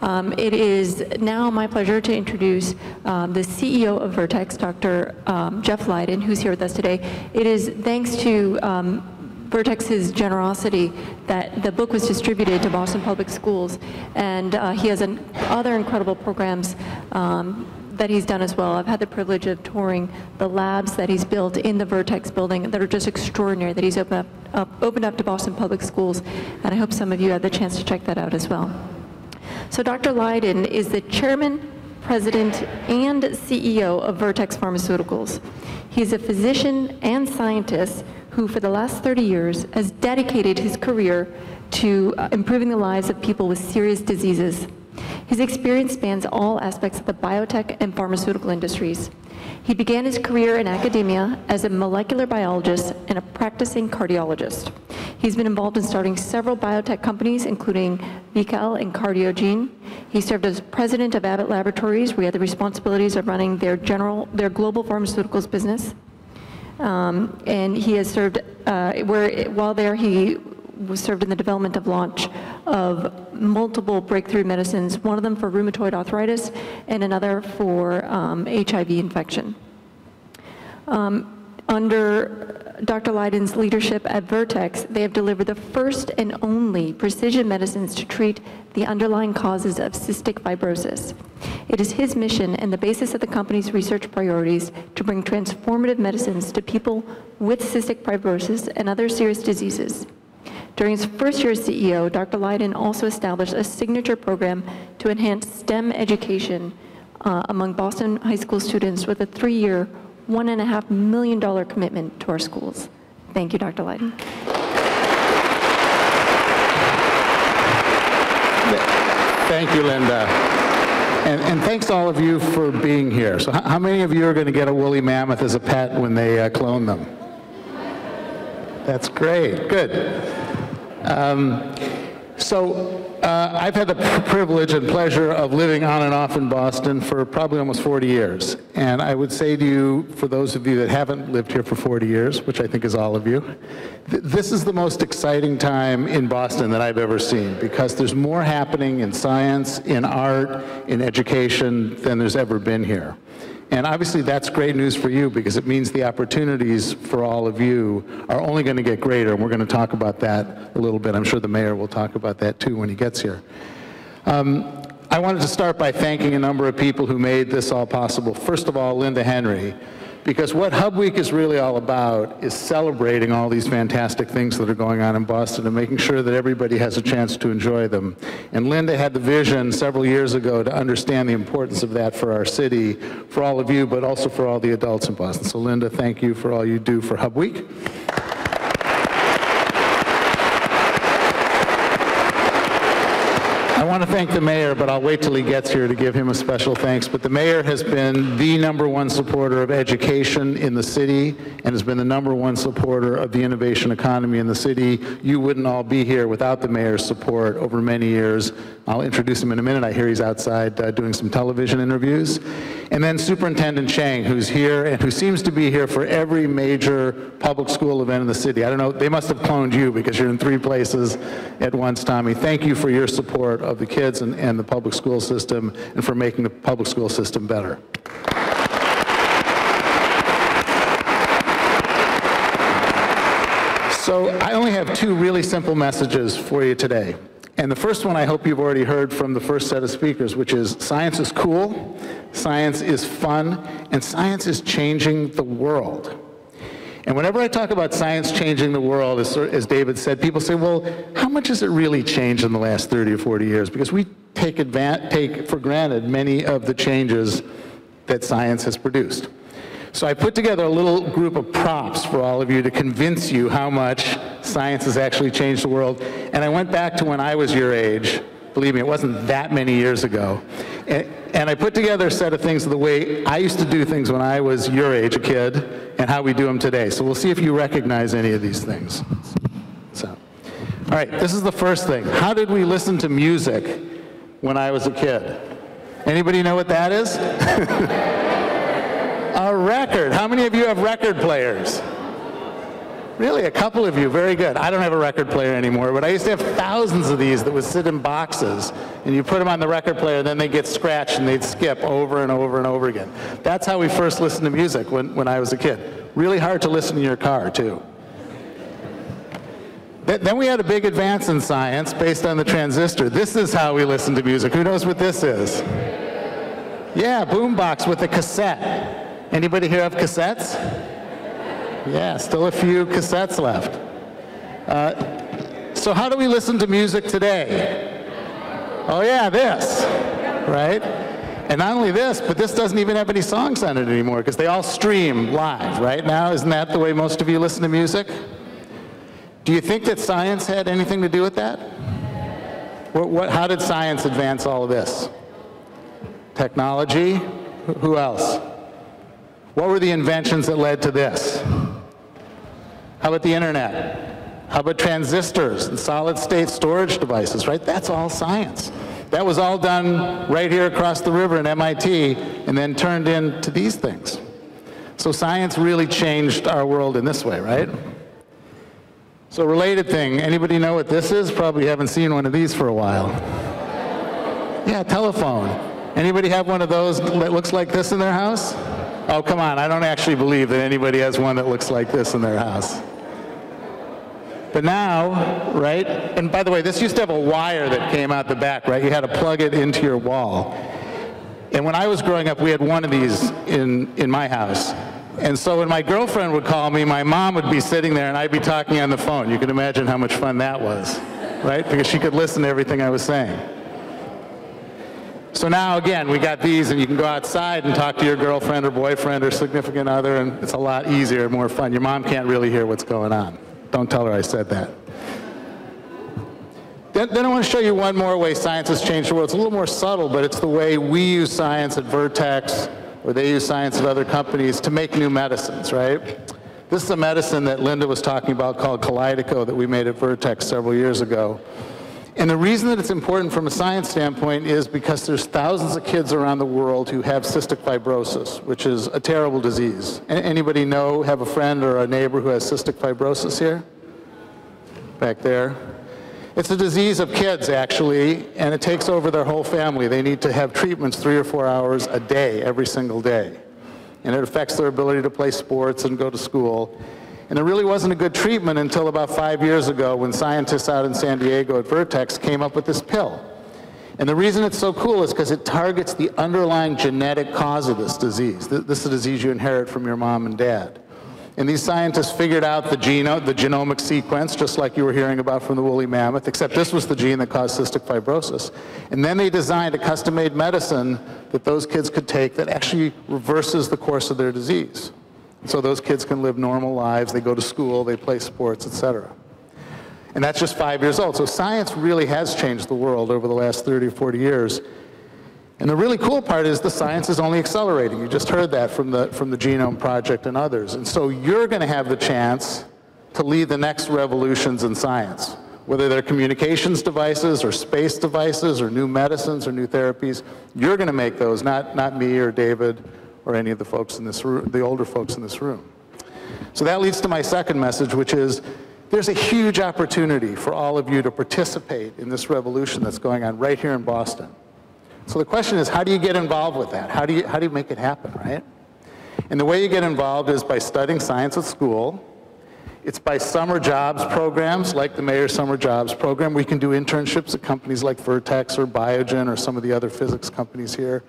It is now my pleasure to introduce the CEO of Vertex, Dr. Jeff Leiden, who's here with us today. It is thanks to Vertex's generosity that the book was distributed to Boston Public Schools, and he has other incredible programs that he's done as well. I've had the privilege of touring the labs that he's built in the Vertex building that are just extraordinary, that he's opened up to Boston Public Schools, and I hope some of you had the chance to check that out as well. So Dr. Leiden is the chairman, president, and CEO of Vertex Pharmaceuticals. He's a physician and scientist who for the last 30 years has dedicated his career to improving the lives of people with serious diseases. His experience spans all aspects of the biotech and pharmaceutical industries. He began his career in academia as a molecular biologist and a practicing cardiologist. He's been involved in starting several biotech companies, including Vical and Cardiogene. He served as president of Abbott Laboratories, where he had the responsibilities of running their global pharmaceuticals business. And he has served, while there, he was served in the development of launch of multiple breakthrough medicines, one of them for rheumatoid arthritis and another for HIV infection. Under Dr. Leiden's leadership at Vertex, they have delivered the first and only precision medicines to treat the underlying causes of cystic fibrosis. It is his mission and the basis of the company's research priorities to bring transformative medicines to people with cystic fibrosis and other serious diseases. During his first year as CEO, Dr. Leiden also established a signature program to enhance STEM education among Boston high school students with a 3-year, $1.5 million commitment to our schools. Thank you, Dr. Leiden. Thank you, Linda. And thanks to all of you for being here. So how many of you are going to get a woolly mammoth as a pet when they clone them? That's great. Good. I've had the privilege and pleasure of living on and off in Boston for probably almost 40 years. And I would say to you, for those of you that haven't lived here for 40 years, which I think is all of you, this is the most exciting time in Boston that I've ever seen, because there's more happening in science, in art, in education than there's ever been here. And obviously that's great news for you, because it means the opportunities for all of you are only going to get greater, and we're going to talk about that a little bit. I'm sure the mayor will talk about that too when he gets here. I wanted to start by thanking a number of people who made this all possible. First of all, Linda Henry, because what Hubweek is really all about is celebrating all these fantastic things that are going on in Boston and making sure that everybody has a chance to enjoy them. And Linda had the vision several years ago to understand the importance of that for our city, for all of you, but also for all the adults in Boston. So Linda, thank you for all you do for Hubweek. I want to thank the mayor, but I'll wait till he gets here to give him a special thanks. But the mayor has been the #1 supporter of education in the city and has been the #1 supporter of the innovation economy in the city. You wouldn't all be here without the mayor's support over many years. I'll introduce him in a minute. I hear he's outside doing some television interviews. And then Superintendent Chang, who's here and who seems to be here for every major public school event in the city. I don't know, they must have cloned you because you're in 3 places at once, Tommy. Thank you for your support of the kids and the public school system and for making the public school system better. So I only have 2 really simple messages for you today. And the first one I hope you've already heard from the first set of speakers, which is science is cool, science is fun, and science is changing the world. And whenever I talk about science changing the world, as David said, people say, well, how much has it really changed in the last 30 or 40 years? Because we take for granted many of the changes that science has produced. So I put together a little group of props for all of you to convince you how much science has actually changed the world. And I went back to when I was your age. Believe me, it wasn't that many years ago. And I put together a set of things the way I used to do things when I was your age, a kid, and how we do them today. So we'll see if you recognize any of these things. So, all right, this is the first thing. How did we listen to music when I was a kid? Anybody know what that is? A record. How many of you have record players? Really, a couple of you, very good. I don't have a record player anymore, but I used to have thousands of these that would sit in boxes, and you put them on the record player, and then they get scratched, and they'd skip over and over and over again. That's how we first listened to music when I was a kid. Really hard to listen in your car, too. Then we had a big advance in science based on the transistor. This is how we listen to music. Who knows what this is? Yeah, boombox with a cassette. Anybody here have cassettes? Yeah, still a few cassettes left. So how do we listen to music today? Oh yeah, this, right? And not only this, but this doesn't even have any songs on it anymore because they all stream live, right now? Isn't that the way most of you listen to music? Do you think that science had anything to do with that? How did science advance all of this? Technology? Who else? What were the inventions that led to this? How about the internet? How about transistors and solid-state storage devices, right? That's all science. That was all done right here across the river in MIT and then turned into these things. So science really changed our world in this way, right? So related thing, anybody know what this is? Probably haven't seen one of these for a while. Yeah, telephone. Anybody have one of those that looks like this in their house? Oh, come on, I don't actually believe that anybody has one that looks like this in their house. But now, right, and by the way, this used to have a wire that came out the back, right? You had to plug it into your wall. And when I was growing up, we had one of these in my house. And so when my girlfriend would call me, my mom would be sitting there and I'd be talking on the phone. You can imagine how much fun that was, right? Because she could listen to everything I was saying. So now, again, we got these, and you can go outside and talk to your girlfriend or boyfriend or significant other, and it's a lot easier, more fun. Your mom can't really hear what's going on. Don't tell her I said that. Then I want to show you one more way science has changed the world. It's a little more subtle, but it's the way we use science at Vertex, or they use science at other companies to make new medicines, right? This is a medicine that Linda was talking about called Kalydeco that we made at Vertex several years ago. And the reason that it's important from a science standpoint is because there's thousands of kids around the world who have cystic fibrosis, which is a terrible disease. Anybody know, have a friend or a neighbor who has cystic fibrosis here? Back there. It's a disease of kids, actually, and it takes over their whole family. They need to have treatments 3 or 4 hours a day, every single day. And it affects their ability to play sports and go to school. And it really wasn't a good treatment until about 5 years ago when scientists out in San Diego at Vertex came up with this pill. And the reason it's so cool is because it targets the underlying genetic cause of this disease. This is a disease you inherit from your mom and dad. And these scientists figured out the genomic sequence, just like you were hearing about from the woolly mammoth, except this was the gene that caused cystic fibrosis. And then they designed a custom-made medicine that those kids could take that actually reverses the course of their disease. So those kids can live normal lives, they go to school, they play sports, etc. And that's just 5 years old. So science really has changed the world over the last 30 or 40 years. And the really cool part is the science is only accelerating. You just heard that from the Genome Project and others. And so you're going to have the chance to lead the next revolutions in science, whether they're communications devices or space devices or new medicines or new therapies. You're going to make those, not me or David or any of the folks in this room, the older folks in this room. So that leads to my second message, which is there's a huge opportunity for all of you to participate in this revolution that's going on right here in Boston. So the question is, how do you get involved with that? How do you make it happen, right? And the way you get involved is by studying science at school. It's by summer jobs programs like the Mayor's Summer Jobs Program. We can do internships at companies like Vertex or Biogen or some of the other physics companies here.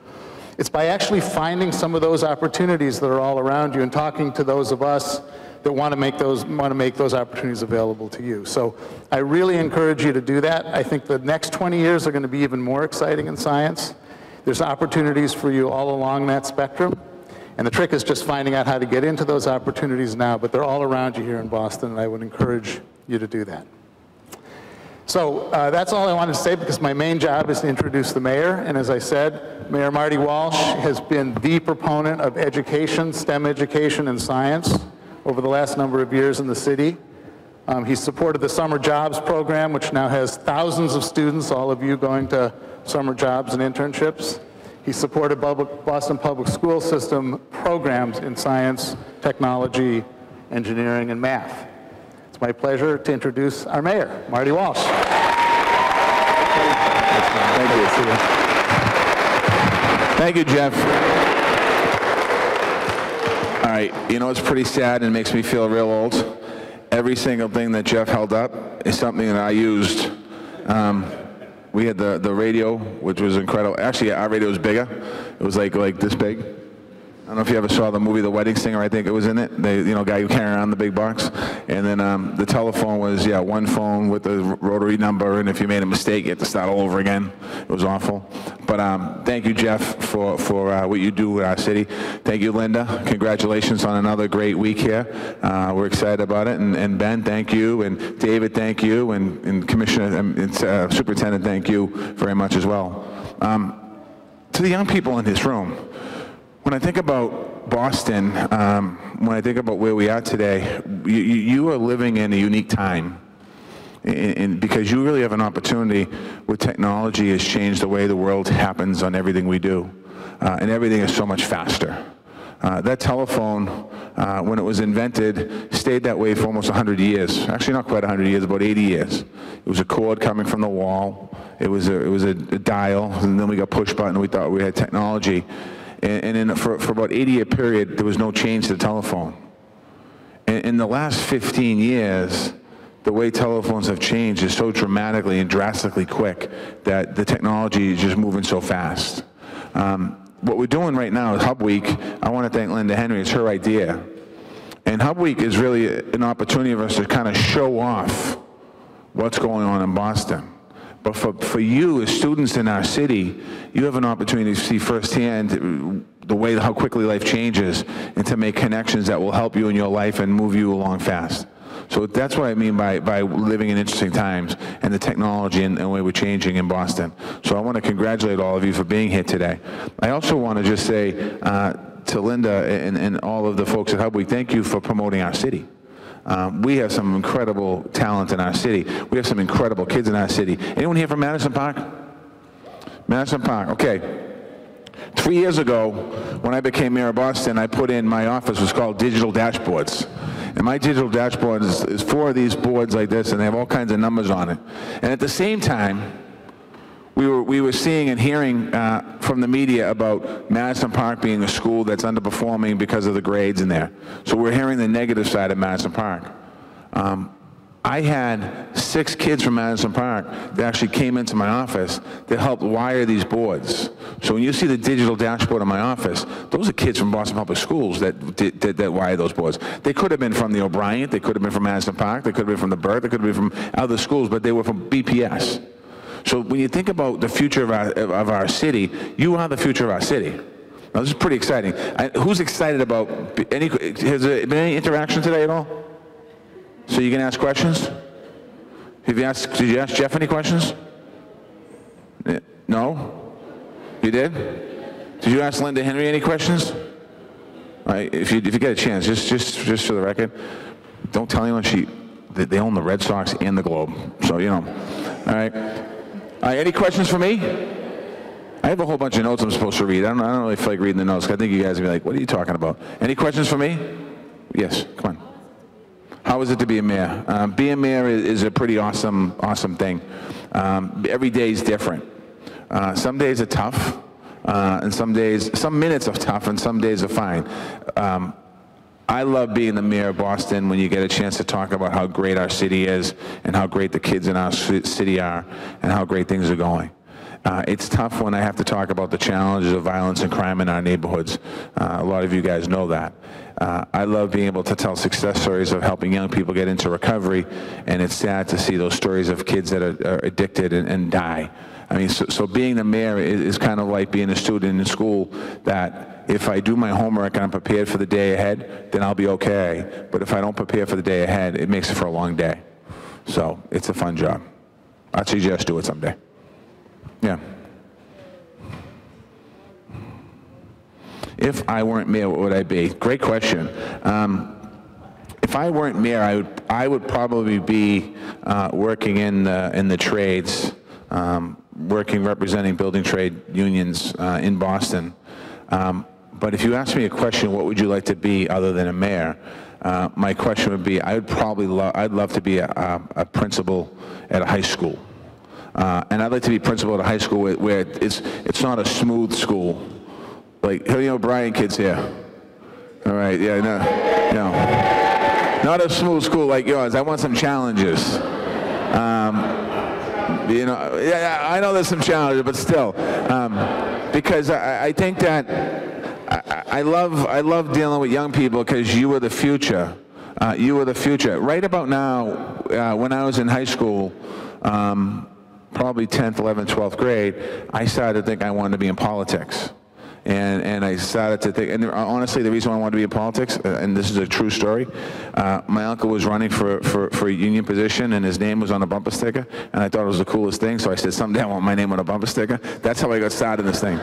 It's by actually finding some of those opportunities that are all around you and talking to those of us that want to make those opportunities available to you. So I really encourage you to do that. I think the next 20 years are going to be even more exciting in science. There's opportunities for you all along that spectrum. And the trick is just finding out how to get into those opportunities now, but they're all around you here in Boston, and I would encourage you to do that. So that's all I wanted to say, because my main job is to introduce the mayor. And as I said, Mayor Marty Walsh has been the proponent of education, STEM education and science over the last number of years in the city. He's supported the Summer Jobs Program, which now has thousands of students, all of you going to summer jobs and internships. He supported Boston Public School System programs in science, technology, engineering, and math. It's my pleasure to introduce our mayor, Marty Walsh. Thank you. Thank you, Jeff. All right, you know, it's pretty sad and makes me feel real old. Every single thing that Jeff held up is something that I used. We had the radio, which was incredible. Actually, our radio was bigger. It was like this big. I don't know if you ever saw the movie The Wedding Singer. I think it was in it. Guy who carried around the big box. And then the telephone was, one phone with the rotary number. And if you made a mistake, you had to start all over again. It was awful. But thank you, Jeff, for what you do with our city. Thank you, Linda. Congratulations on another great week here. We're excited about it. And Ben, thank you. And David, thank you. And Commissioner and Superintendent, thank you very much as well. To the young people in this room, when I think about Boston, when I think about where we are today, you are living in a unique time, because you really have an opportunity where technology has changed the way the world happens on everything we do, and everything is so much faster. That telephone, when it was invented, stayed that way for almost 100 years. Actually, not quite 100 years, about 80 years. It was a cord coming from the wall. It was a dial, and then we got push button, and we thought we had technology. And for about 80-year period, there was no change to the telephone. In the last 15 years, the way telephones have changed is so dramatically and drastically quick that the technology is just moving so fast. What we're doing right now is Hubweek. I want to thank Linda Henry. It's her idea. And Hubweek is really an opportunity for us to kind of show off what's going on in Boston. But for you as students in our city, you have an opportunity to see firsthand how quickly life changes, and to make connections that will help you in your life and move you along fast. So that's what I mean by living in interesting times, and the technology and the way we're changing in Boston. So I want to congratulate all of you for being here today. I also want to just say to Linda and all of the folks at Hubweek, thank you for promoting our city. We have some incredible talent in our city. We have some incredible kids in our city. Anyone here from Madison Park? Madison Park, okay. 3 years ago, when I became mayor of Boston, I put in my office was called Digital Dashboards. And my digital dashboard is 4 of these boards like this, and they have all kinds of numbers on it. And at the same time, we were seeing and hearing from the media about Madison Park being a school that's underperforming because of the grades in there. So we're hearing the negative side of Madison Park. I had 6 kids from Madison Park that actually came into my office that helped wire these boards. So when you see the digital dashboard in my office, those are kids from Boston Public Schools that wire those boards. They could have been from the O'Brien, they could have been from Madison Park, they could have been from the Burke, they could have been from other schools, but they were from BPS. So when you think about the future of our city, you are the future of our city. Now this is pretty exciting. Who's excited about has there been any interaction today at all? So you can ask questions? Did you ask Jeff any questions? No? You did? Did you ask Linda Henry any questions? All right, if you get a chance, just for the record, don't tell anyone they own the Red Sox and the Globe. So, you know. All right. Any questions for me? I have a whole bunch of notes I'm supposed to read. I don't really feel like reading the notes, because I think you guys will be like, what are you talking about? Any questions for me? Yes, come on. How is it to be a mayor? Being mayor is a pretty awesome thing. Every day is different. Some days are tough, and some minutes are tough, and some days are fine. I love being the mayor of Boston when you get a chance to talk about how great our city is, and how great the kids in our city are, and how great things are going. It's tough when I have to talk about the challenges of violence and crime in our neighborhoods. A lot of you guys know that. I love being able to tell success stories of helping young people get into recovery, and it's sad to see those stories of kids that are addicted and die. I mean, so being the mayor is kind of like being a student in school, that if I do my homework and I'm prepared for the day ahead, then I'll be okay. But if I don't prepare for the day ahead, it makes it for a long day. So it's a fun job. I'd suggest do it someday. Yeah. If I weren't mayor, what would I be? Great question. If I weren't mayor, I would probably be working in the trades, representing building trade unions in Boston. But if you ask me a question, what would you like to be other than a mayor? my question would be, I'd love to be a principal at a high school. And I'd like to be principal at a high school where it's not a smooth school. Like, who do you know Brian kids here? All right, yeah, no. Not a smooth school like yours. I want some challenges. You know, yeah, I know there's some challenges, but still, because I think that I love dealing with young people because you are the future. You are the future. Right about now, when I was in high school, probably 10th, 11th, 12th grade, I started to think I wanted to be in politics. And I started to think, and honestly, the reason why I wanted to be in politics, and this is a true story, my uncle was running for a union position, and his name was on a bumper sticker, and I thought it was the coolest thing, so I said, someday I want my name on a bumper sticker. That's how I got started in this thing.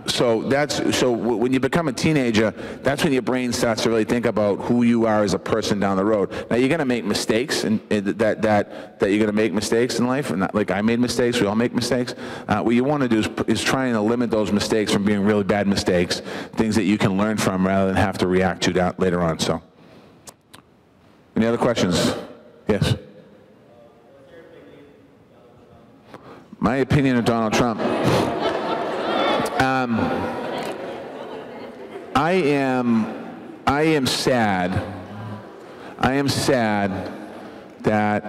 So when you become a teenager, that's when your brain starts to really think about who you are as a person down the road. Now you're going to make mistakes, and that you're going to make mistakes in life, and not, like I made mistakes. We all make mistakes. What you want to do is trying to limit those mistakes from being really bad mistakes, things that you can learn from rather than have to react to that later on. So, any other questions? Yes. My opinion of Donald Trump. I am sad. I am sad that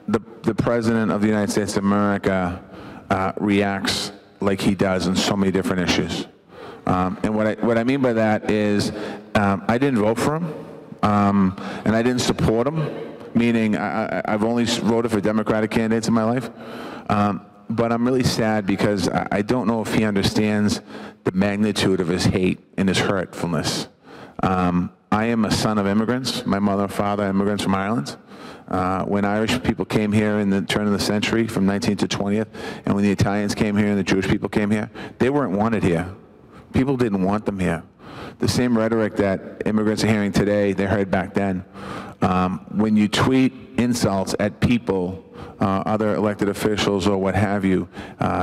the President of the United States of America reacts like he does on so many different issues. And what I mean by that is I didn't vote for him, and I didn't support him, meaning I've only voted for Democratic candidates in my life. But I'm really sad because I don't know if he understands the magnitude of his hate and his hurtfulness. I am a son of immigrants. My mother and father are immigrants from Ireland. When Irish people came here in the turn of the century, from 19th to 20th, and when the Italians came here and the Jewish people came here, they weren't wanted here. People didn't want them here. The same rhetoric that immigrants are hearing today, they heard back then. When you tweet insults at people, other elected officials or what have you,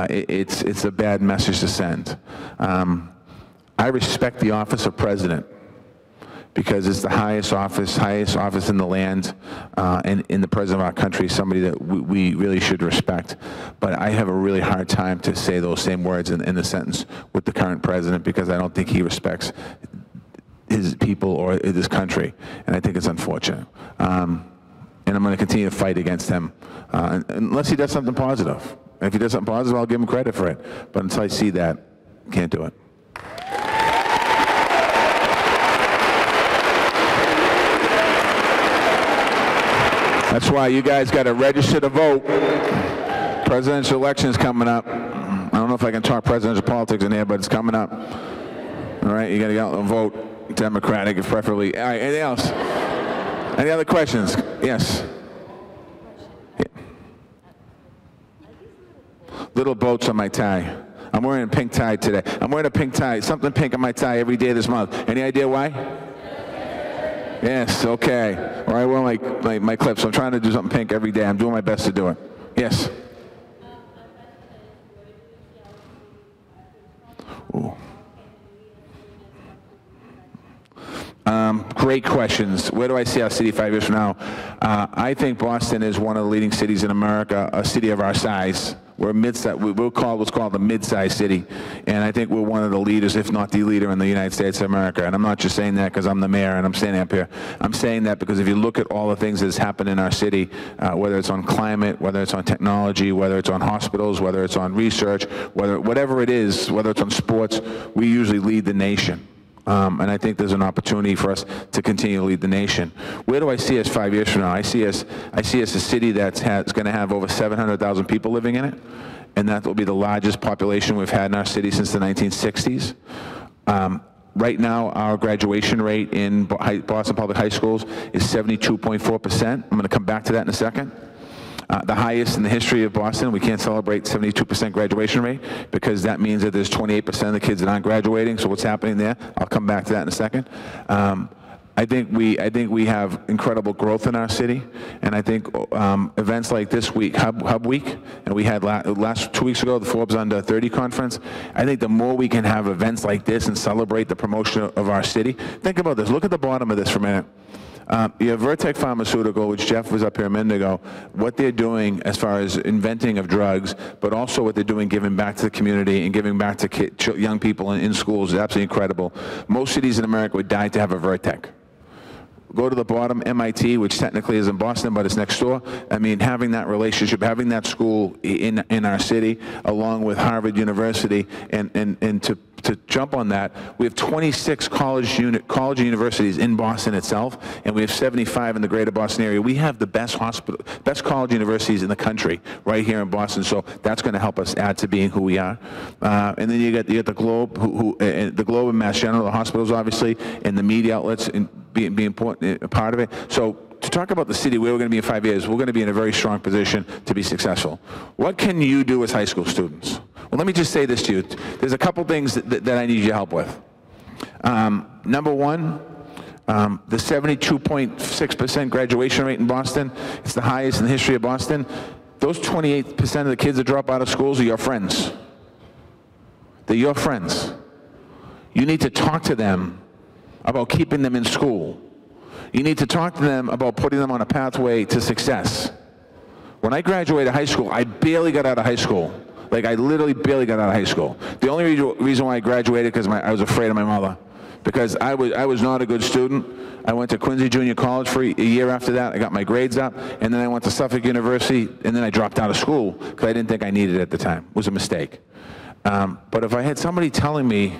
it's a bad message to send. I respect the office of president because it's the highest office in the land, and in the president of our country, somebody that we really should respect. But I have a really hard time to say those same words in the sentence with the current president because I don't think he respects his people or this country, and I think it's unfortunate. And I'm going to continue to fight against him unless he does something positive. And if he does something positive, I'll give him credit for it. But until I see that, can't do it. That's why you guys got to register to vote. Presidential election is coming up. I don't know if I can talk presidential politics in here, but it's coming up. All right, you got to go out and vote Democratic, if preferably. All right, anything else? Any other questions? Yes. Yeah. Little boats on my tie. I'm wearing a pink tie today. I'm wearing a pink tie, something pink on my tie every day this month. Any idea why? Yes, okay. Or I wear my clips. I'm trying to do something pink every day. I'm doing my best to do it. Yes. Ooh. Great questions. Where do I see our city 5 years from now? I think Boston is one of the leading cities in America, a city of our size. We're what's called a mid-sized city, and I think we're one of the leaders, if not the leader, in the United States of America. And I'm not just saying that because I'm the mayor and I'm standing up here. I'm saying that because if you look at all the things that has happened in our city, whether it's on climate, whether it's on technology, whether it's on hospitals, whether it's on research, whatever it is, whether it's on sports, we usually lead the nation. And I think there's an opportunity for us to continue to lead the nation. Where do I see us 5 years from now? I see us a city that's going to have over 700,000 people living in it, and that will be the largest population we've had in our city since the 1960s. Right now, our graduation rate in Boston Public High Schools is 72.4%. I'm going to come back to that in a second. The highest in the history of Boston. We can't celebrate 72% graduation rate because that means that there's 28% of the kids that aren't graduating. So what's happening there? I'll come back to that in a second. I think we have incredible growth in our city, and I think events like this week, Hub Week, and we had last 2 weeks ago the Forbes Under 30 conference. I think the more we can have events like this and celebrate the promotion of our city. Think about this. Look at the bottom of this for a minute. You have Vertex Pharmaceutical, which Jeff was up here a minute ago, what they're doing as far as inventing of drugs, but also what they're doing giving back to the community and giving back to young people in schools is absolutely incredible. Most cities in America would die to have a Vertex. Go to the bottom, MIT, which technically is in Boston, but it's next door. I mean, having that relationship, having that school in our city, along with Harvard University, and to jump on that, we have 26 college and universities in Boston itself, and we have 75 in the greater Boston area. We have the best college universities in the country right here in Boston, so that's going to help us add to being who we are. And then you get the Globe, the Globe and Mass General, the hospitals obviously, and the media outlets being important, a part of it. So to talk about the city, where we're going to be in 5 years, we're going to be in a very strong position to be successful. What can you do as high school students? Well, let me just say this to you. There's a couple things that I need your help with. Number one, the 72.6% graduation rate in Boston, it's the highest in the history of Boston. Those 28% of the kids that drop out of schools are your friends. They're your friends. You need to talk to them about keeping them in school. You need to talk to them about putting them on a pathway to success. When I graduated high school, I barely got out of high school. Like, I literally barely got out of high school. The only reason why I graduated because I was afraid of my mother. Because I was not a good student. I went to Quincy Junior College for a year after that. I got my grades up, and then I went to Suffolk University, and then I dropped out of school because I didn't think I needed it at the time. It was a mistake. But if I had somebody telling me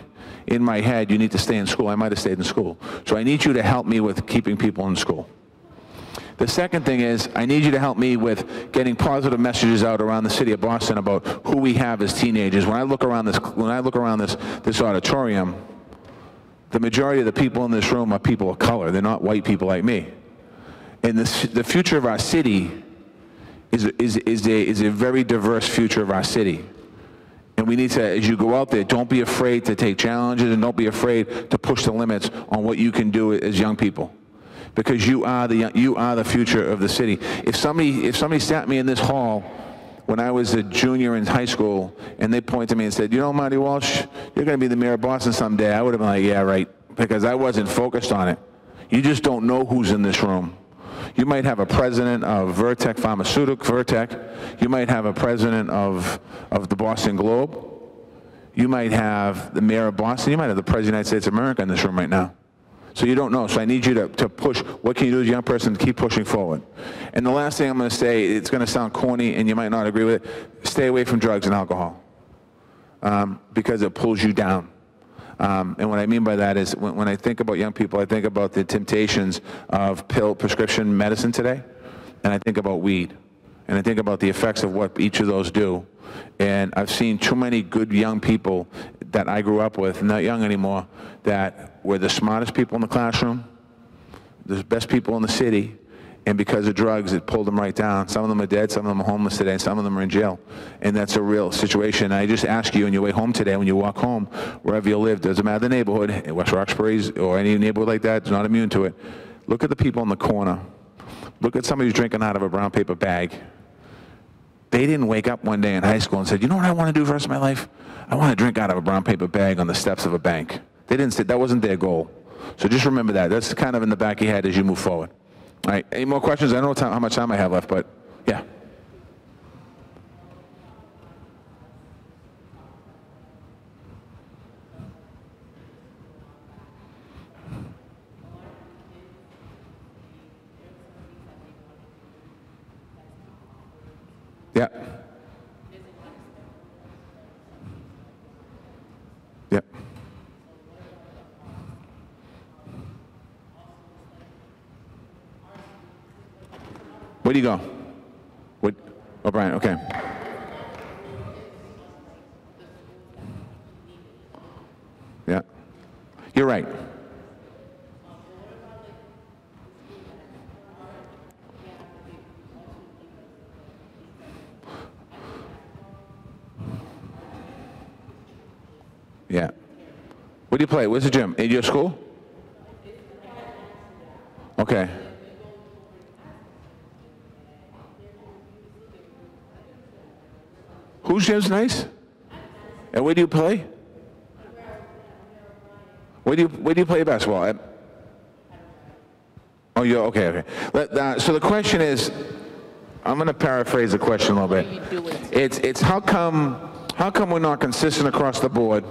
in my head, you need to stay in school, I might have stayed in school. So I need you to help me with keeping people in school. The second thing is, I need you to help me with getting positive messages out around the city of Boston about who we have as teenagers. When I look around this auditorium, the majority of the people in this room are people of color. They're not white people like me. And the future of our city is a very diverse future of our city. And we need to, as you go out there, don't be afraid to take challenges and don't be afraid to push the limits on what you can do as young people. Because you are the future of the city. If somebody sat me in this hall when I was a junior in high school and they pointed to me and said, you know, Marty Walsh, you're going to be the mayor of Boston someday, I would have been like, yeah, right, because I wasn't focused on it. You just don't know who's in this room. You might have a president of Vertex Pharmaceuticals, Vertex. You might have a president of the Boston Globe. You might have the mayor of Boston. You might have the president of the United States of America in this room right now. So you don't know. So I need you to push. What can you do as a young person to keep pushing forward? And the last thing I'm going to say, it's going to sound corny and you might not agree with it, stay away from drugs and alcohol because it pulls you down. And what I mean by that is when I think about young people, I think about the temptations of prescription medicine today, and I think about weed. And I think about the effects of what each of those do. And I've seen too many good young people that I grew up with, not young anymore, that were the smartest people in the classroom, the best people in the city, and because of drugs, it pulled them right down. Some of them are dead, some of them are homeless today, and some of them are in jail. And that's a real situation. And I just ask you on your way home today, when you walk home, wherever you live, doesn't matter the neighborhood, West Roxbury's or any neighborhood like that, is not immune to it. Look at the people in the corner. Look at somebody who's drinking out of a brown paper bag. They didn't wake up one day in high school and said, you know what I want to do for the rest of my life? I want to drink out of a brown paper bag on the steps of a bank. They didn't say, that wasn't their goal. So just remember that. That's kind of in the back of your head as you move forward. All right, any more questions? I don't know how much time I have left, but yeah. Yeah. Yeah. Where do you go? What? Oh, Brian, okay. Yeah. You're right. Yeah. What do you play? Where's the gym? In your school? Okay. Whose gym's nice? And where do you play? Where do you play basketball at? Oh, you're okay. So the question is, I'm going to paraphrase the question a little bit. It's how come we're not consistent across the board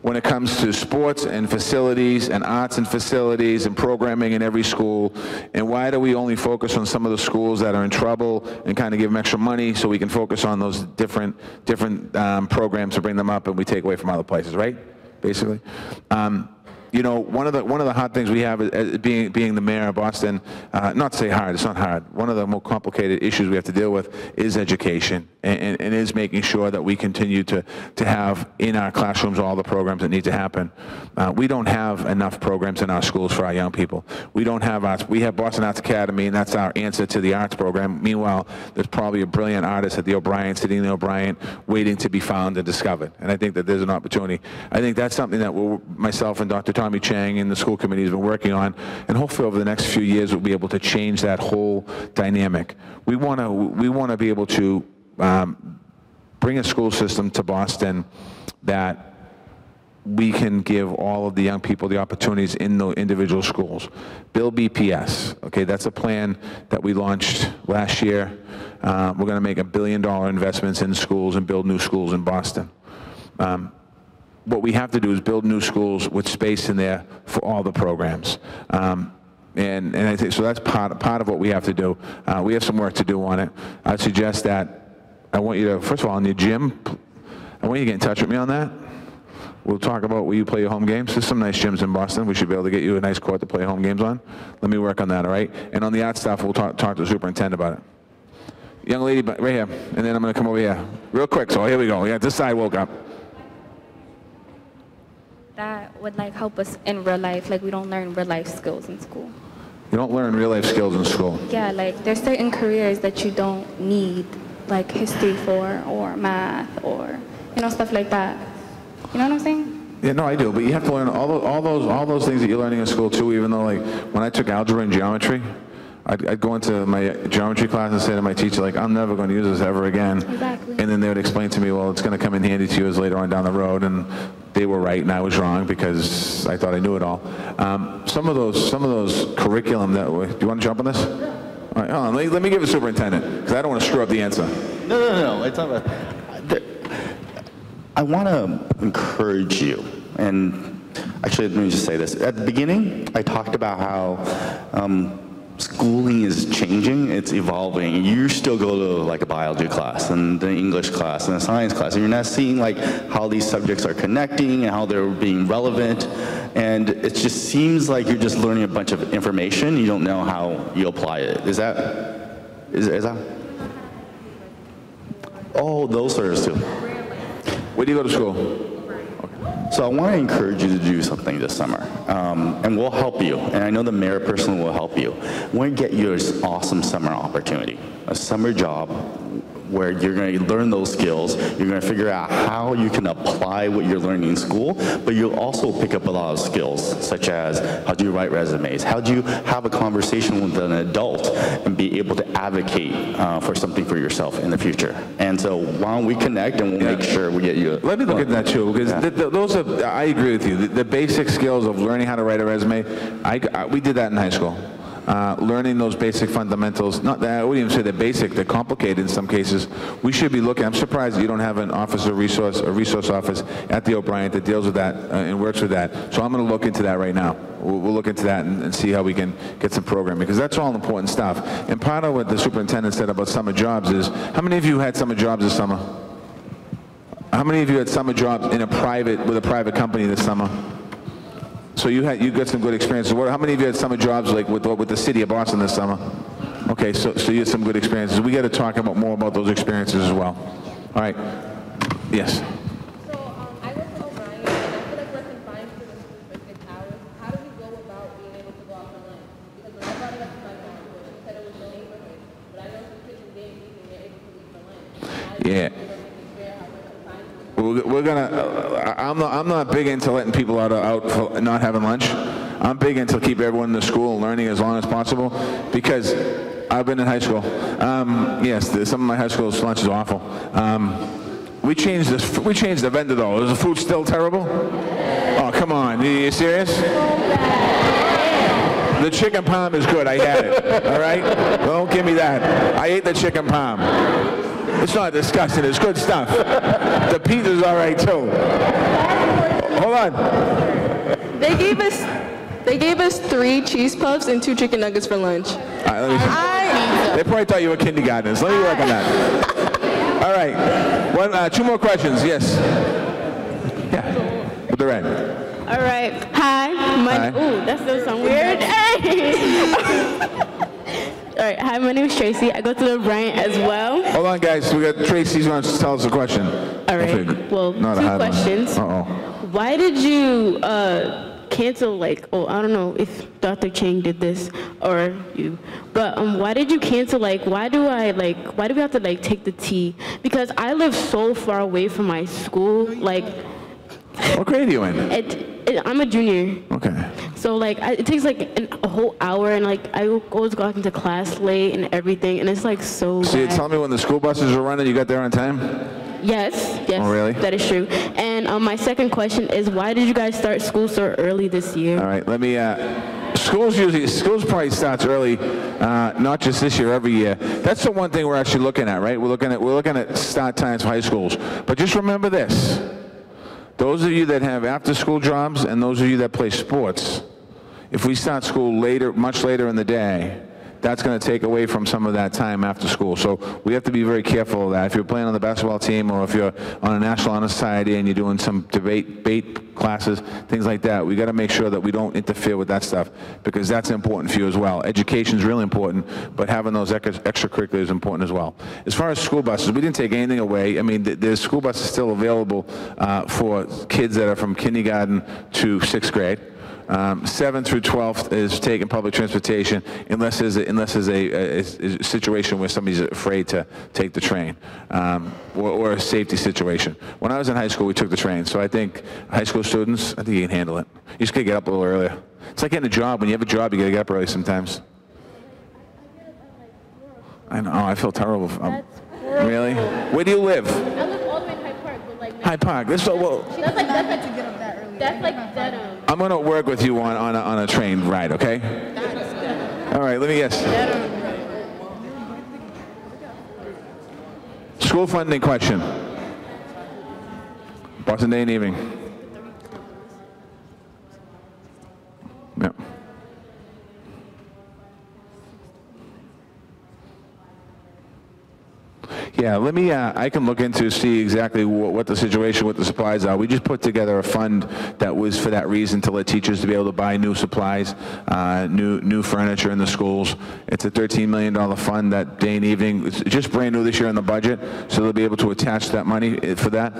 when it comes to sports and facilities and arts and facilities and programming in every school, and why do we only focus on some of the schools that are in trouble and kind of give them extra money so we can focus on those different programs to bring them up, and we take away from other places, right? Basically. You know, one of the hard things we have as being the mayor of Boston, not to say hard, it's not hard. One of the more complicated issues we have to deal with is education, and is making sure that we continue to have in our classrooms all the programs that need to happen. We don't have enough programs in our schools for our young people. We don't have arts. We have Boston Arts Academy, and that's our answer to the arts program. Meanwhile, there's probably a brilliant artist at the O'Brien, sitting in the O'Brien, waiting to be found and discovered. And I think that there's an opportunity. I think that's something that myself and Dr. Tommy Chang and the school committee has been working on, and hopefully over the next few years we'll be able to change that whole dynamic. We want to be able to bring a school system to Boston that we can give all of the young people the opportunities in the individual schools. Build BPS, okay, that's a plan that we launched last year. We're going to make $1 billion investments in schools and build new schools in Boston. What we have to do is build new schools with space in there for all the programs. And I think, so that's part of what we have to do. We have some work to do on it. I suggest that I want you to, first of all, in your gym, I want you to get in touch with me on that. We'll talk about where you play your home games. There's some nice gyms in Boston. We should be able to get you a nice court to play home games on. Let me work on that, all right? And on the art stuff, we'll talk to the superintendent about it. Young lady right here, and then I'm going to come over here. Real quick, so here we go. Yeah, this side woke up. That would like help us in real life. Like we don't learn real life skills in school. You don't learn real life skills in school. Yeah, like there's certain careers that you don't need like history for, or math, or stuff like that. You know what I'm saying? Yeah, no, I do. But you have to learn all those things that you're learning in school too. Even though, like, when I took algebra and geometry, I'd go into my geometry class and say to my teacher, like, I'm never going to use this ever again. Exactly. And then they would explain to me, well, it's going to come in handy to you as later on down the road. And they were right, and I was wrong because I thought I knew it all. Some of those curriculum that do you want to jump on this? All right, hold on. Let me give the superintendent, because I don't want to screw up the answer. No. It's not I want to encourage you, and actually, let me just say this. At the beginning, I talked about how schooling is changing, it's evolving. You still go to like a biology class and the English class and a science class, and you're not seeing like how these subjects are connecting and how they're being relevant. And it just seems like you're just learning a bunch of information. You don't know how you apply it. Is that? Oh, those sort of too. Where do you go to school? So I want to encourage you to do something this summer, and we'll help you. And I know the mayor personally will help you. We're going to get you an awesome summer opportunity, a summer job where you're going to learn those skills. You're going to figure out how you can apply what you're learning in school, but you'll also pick up a lot of skills, such as how do you write resumes? How do you have a conversation with an adult and be able to advocate for something for yourself in the future? And so why don't we connect, and we'll make sure we get you. Let me look at that too, because those are, I agree with you. The basic skills of learning how to write a resume, we did that in high school. Learning those basic fundamentals, not that, I wouldn't even say they're basic, they're complicated in some cases. We should be looking, I'm surprised that you don't have an office or resource office at the O'Brien that deals with that and works with that. So I'm going to look into that right now. We'll look into that and see how we can get some programming, because that's all important stuff. And part of what the superintendent said about summer jobs is, how many of you had summer jobs this summer? How many of you had summer jobs with a private company this summer? So you got some good experiences. How many of you had summer jobs like with the city of Boston this summer? Okay, so you had some good experiences. We got to talk more about those experiences as well. All right. Yes. So I went to O'Brien, and I feel like we're confined to the school for 6 hours. How do we go about being able to go out for lunch? Because when I brought it up to my mom, she said it was no neighborhood, but I know some kids in Dayton and they're able to leave for lunch. Yeah. We're gonna. I'm not big into letting people out for not having lunch. I'm big into keep everyone in the school and learning as long as possible because I've been in high school. Yes, some of my high school's lunch is awful. We changed the vendor though. Is the food still terrible? Oh, come on. Are you serious? The chicken palm is good. I had it. All right? Don't give me that. I ate the chicken palm. It's not disgusting. It's good stuff. The pizza's all right too. Hold on. They gave us 3 cheese puffs and 2 chicken nuggets for lunch. All right, let me see. They probably thought you were kindergartners. Let me work on that. All right. 2 more questions. Yes. Yeah. With the red. All right. Hi. Ooh, that still sounds weird. All right. Hi, my name is Tracy. I go to the Bryant as well. Hold on, guys. We got Tracy's going to tell us a question. All right. Well, 2 questions. Uh-oh. Why did you cancel, I don't know if Dr. Chang did this or you, but why did you cancel, why do we have to, take the T? Because I live so far away from my school, What grade are you in? I'm a junior. Okay. So, it takes, a whole hour, and, I always go into class late and everything, and it's, so So you're bad. telling me when the school buses were running, you got there on time? Yes, Oh, really? that is true. And my second question is, why did you guys start school so early this year? All right, let me, schools probably starts early, not just this year, every year. That's the one thing we're actually looking at, right? We're looking at start times for high schools. But just remember this. Those of you that have after-school jobs and those of you that play sports, if we start school later, much later in the day, that's going to take away from some of that time after school. So we have to be very careful of that. If you're playing on the basketball team or if you're on a National Honor Society and you're doing some debate classes, things like that, we got to make sure that we don't interfere with that stuff because that's important for you as well. Education is really important, but having those extracurriculars is important as well. As far as school buses, we didn't take anything away. I mean, there's school buses still available for kids that are from kindergarten to 6th grade. 7th through 12th is taking public transportation unless there's a situation where somebody's afraid to take the train or a safety situation. When I was in high school, we took the train. So I think high school students, I think you can handle it. You just got to get up a little earlier. It's like getting a job. When you have a job, you got to get up early sometimes. I know. I feel terrible. Really? Where do you live? I live all the way in Hyde Park, but Hyde Park. That's so well. That's like Dedham. I'm going to work with you on a train ride, okay? All right, let me guess. School funding question. Boston Day and Evening. Yep. Yeah, let me, I can look into see exactly what the situation with the supplies are. We just put together a fund that was for that reason to let teachers to be able to buy new supplies, new furniture in the schools. It's a $13 million fund that day and evening. It's just brand new this year in the budget, so they'll be able to attach that money for that.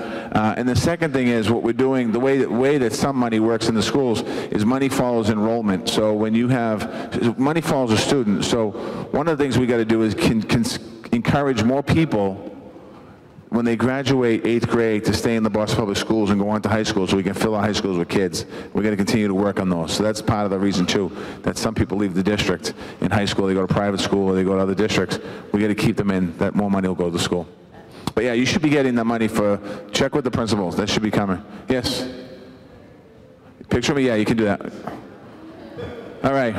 And the second thing is what we're doing, the way that some money works in the schools is money follows enrollment. So when you have, money follows a student. So one of the things we got to do is encourage more people when they graduate 8th grade to stay in the Boston Public Schools and go on to high school so we can fill our high schools with kids. We're going to continue to work on those. So that's part of the reason, too, that some people leave the district in high school. They go to private school or they go to other districts. We got to keep them in. That more money will go to the school. But, yeah, you should be getting that money for, check with the principals. That should be coming. Yes? Picture me? Yeah, you can do that. All right.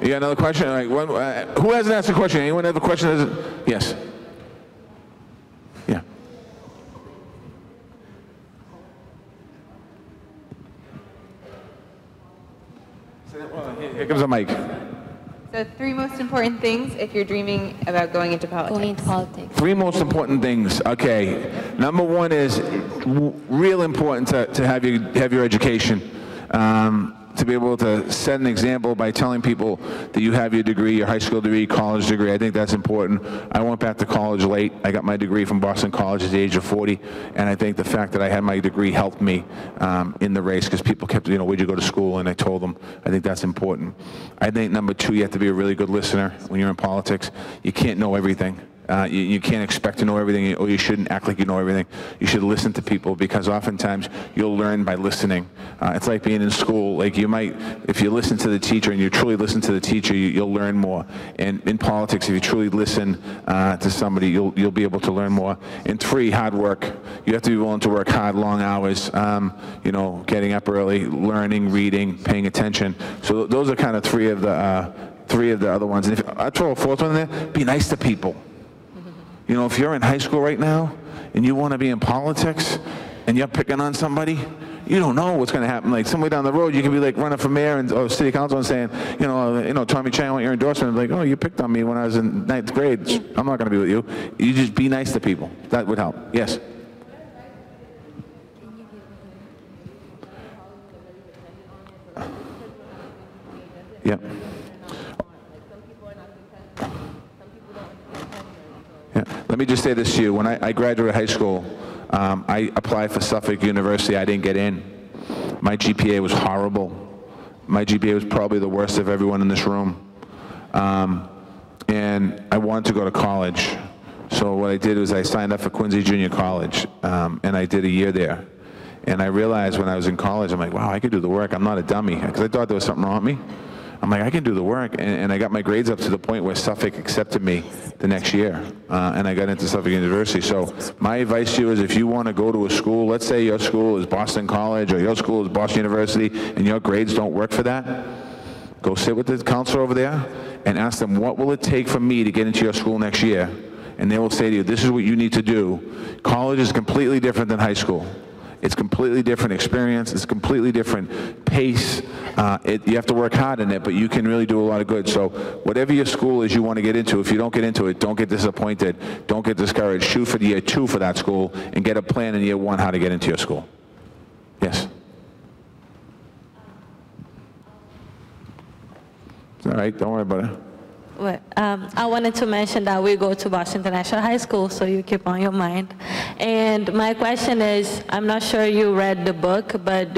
You got another question? All right. Who hasn't asked a question? Anyone have a question? Yes. Yeah. Here comes a mic. So 3 most important things if you're dreaming about going into politics. Going into politics. 3 most important things. Okay. Number 1 is real important to have your education. To be able to set an example by telling people that you have your degree, your high school degree, college degree. I think that's important. I went back to college late. I got my degree from Boston College at the age of 40, and I think the fact that I had my degree helped me in the race because people kept, where'd you go to school? And I told them. I think that's important. I think number 2, you have to be a really good listener when you're in politics. You can't know everything. You can't expect to know everything, or you shouldn't act like you know everything. You should listen to people, because oftentimes you'll learn by listening. It's like being in school. Like you might, if you listen to the teacher and you truly listen to the teacher, you'll learn more. And in politics, if you truly listen to somebody, you'll be able to learn more. And 3, hard work. You have to be willing to work hard, long hours, you know, getting up early, learning, reading, paying attention. So those are kind of 3 of the other ones. And if I throw a 4th one in there, be nice to people. You know, if you're in high school right now and you want to be in politics and you're picking on somebody, you don't know what's going to happen. Like somewhere down the road, you could be like running for mayor or city council and saying, you know, Tommy Chang, I want your endorsement. Like, oh, you picked on me when I was in 9th grade. I'm not going to be with you. You just be nice to people. That would help. Yes. Yeah. Yeah. Let me just say this to you. When I graduated high school, I applied for Suffolk University. I didn't get in. My GPA was horrible. My GPA was probably the worst of everyone in this room. And I wanted to go to college. So what I did was I signed up for Quincy Junior College, and I did a year there. And I realized when I was in college, I'm like, wow, I could do the work. I'm not a dummy, because I thought there was something wrong with me. I'm like, I can do the work, and I got my grades up to the point where Suffolk accepted me the next year, and I got into Suffolk University. So my advice to you is, if you want to go to a school, let's say your school is Boston College or your school is Boston University, and your grades don't work for that, go sit with the counselor over there and ask them, what will it take for me to get into your school next year? And they will say to you, this is what you need to do. College is completely different than high school. It's completely different experience. It's completely different pace. You have to work hard in it, but you can really do a lot of good. So whatever your school is you want to get into, if you don't get into it, don't get disappointed. Don't get discouraged. Shoot for the year 2 for that school and get a plan in year 1 how to get into your school. Yes? It's all right. Don't worry about it. Well, I wanted to mention that we go to Boston International High School, so you keep on your mind. And my question is, I'm not sure you read the book, but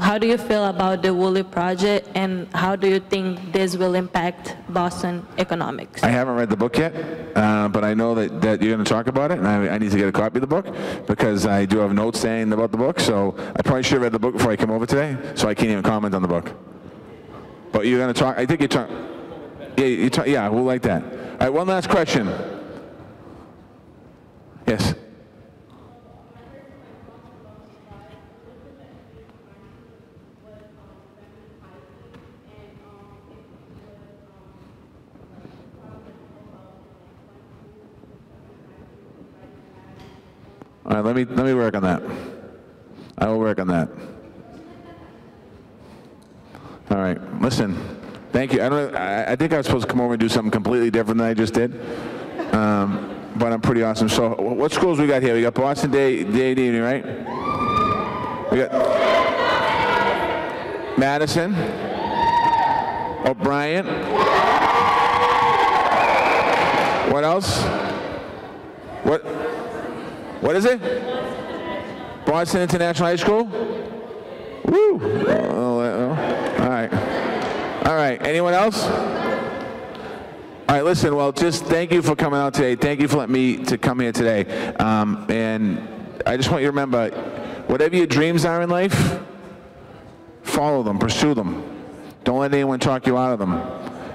how do you feel about the Woolley Project, and how do you think this will impact Boston economics? I haven't read the book yet, but I know that you're going to talk about it, and I need to get a copy of the book, because I do have notes saying about the book, so I probably should have read the book before I came over today, so I can't even comment on the book. But you're going to talk, I think you're talking. Yeah, we'll like that. All right, one last question. Yes. All right, let me work on that. I will work on that. All right, listen. Thank you. I think I was supposed to come over and do something completely different than I just did, but I'm pretty awesome. So what schools we got here? We got Boston Day Evening, right? We got Madison, O'Brien. What else? What is it? Boston International High School? Woo! All right. All right, anyone else? All right, listen, well, just thank you for coming out today. Thank you for letting me to come here today. And I just want you to remember, whatever your dreams are in life, follow them, pursue them. Don't let anyone talk you out of them.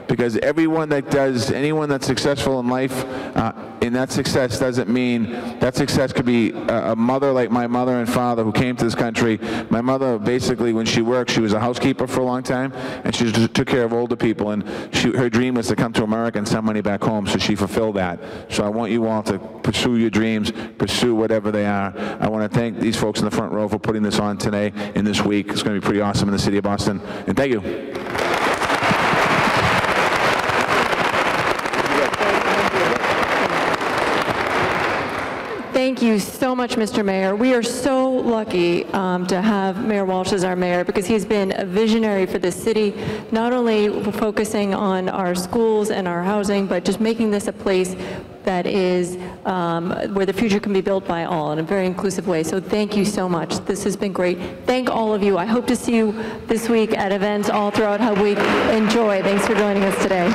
Because anyone that's successful in life, and that success doesn't mean, that success could be a mother like my mother and father who came to this country. My mother, basically, when she worked, she was a housekeeper for a long time, and she just took care of older people, and her dream was to come to America and send money back home, so she fulfilled that. So I want you all to pursue your dreams, pursue whatever they are. I want to thank these folks in the front row for putting this on today and this week. It's going to be pretty awesome in the city of Boston, and thank you. Thank you so much, Mr. Mayor. We are so lucky to have Mayor Walsh as our mayor, because he's been a visionary for this city, not only focusing on our schools and our housing, but just making this a place that is where the future can be built by all in a very inclusive way. So thank you so much. This has been great. Thank all of you. I hope to see you this week at events all throughout Hubweek. Enjoy. Thanks for joining us today.